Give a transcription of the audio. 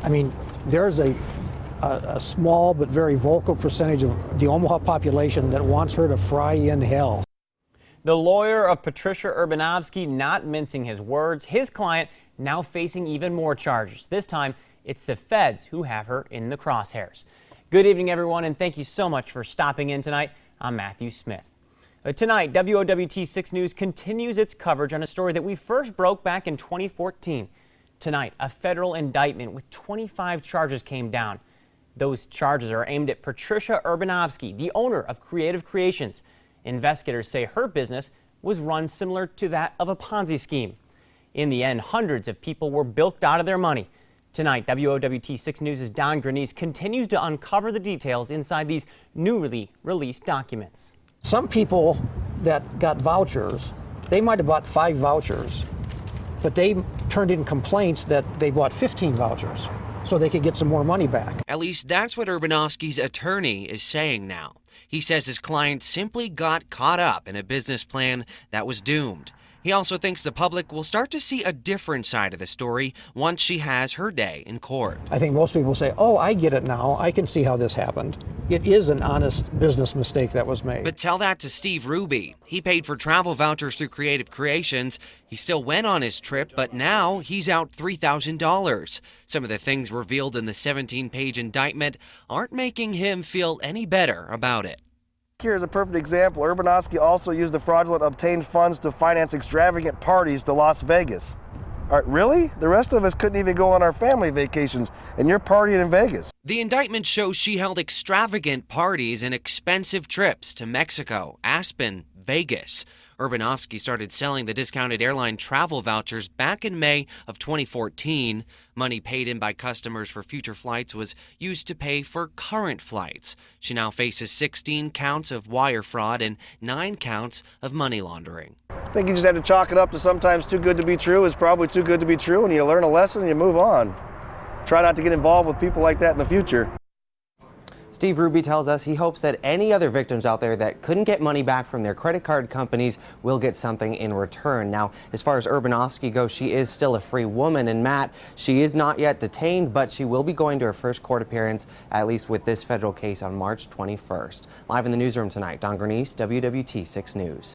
I mean, there's a small but very vocal percentage of the Omaha population that wants her to fry in hell. The lawyer of Patricia Urbanovsky not mincing his words. His client now facing even more charges. This time, it's the feds who have her in the crosshairs. Good evening, everyone, and thank you so much for stopping in tonight. I'm Matthew Smith. Tonight, WOWT 6 News continues its coverage on a story that we first broke back in 2014. Tonight, a federal indictment with 25 charges came down. Those charges are aimed at Patricia Urbanovsky, the owner of Creative Creations. Investigators say her business was run similar to that of a Ponzi scheme. In the end, hundreds of people were bilked out of their money. Tonight, WOWT 6 News' Don Grenice continues to uncover the details inside these newly released documents. Some people that got vouchers, they might have bought 5 vouchers, but they turned in complaints that they bought 15 vouchers so they could get some more money back. At least that's what Urbanovsky's attorney is saying now. He says his client simply got caught up in a business plan that was doomed. He also thinks the public will start to see a different side of the story once she has her day in court. I think most people say, oh, I get it now. I can see how this happened. It is an honest business mistake that was made. But tell that to Steve Ruby. He paid for travel vouchers through Creative Creations. He still went on his trip, but now he's out $3,000. Some of the things revealed in the 17-page indictment aren't making him feel any better about it. Here's a perfect example. Urbanovsky also used the fraudulent obtained funds to finance extravagant parties to Las Vegas. All right, really? The rest of us couldn't even go on our family vacations, and you're partying in Vegas. The indictment shows she held extravagant parties and expensive trips to Mexico, Aspen, Vegas. Urbanovsky started selling the discounted airline travel vouchers back in May of 2014. Money paid in by customers for future flights was used to pay for current flights. She now faces 16 counts of wire fraud and 9 counts of money laundering. I think you just have to chalk it up to sometimes too good to be true is probably too good to be true, and you learn a lesson and you move on. Try not to get involved with people like that in the future. Steve Ruby tells us he hopes that any other victims out there that couldn't get money back from their credit card companies will get something in return. Now, as far as Urbanovsky goes, she is still a free woman. And Matt, she is not yet detained, but she will be going to her first court appearance, at least with this federal case, on March 21st. Live in the newsroom tonight, Don Grenice, WOWT 6 News.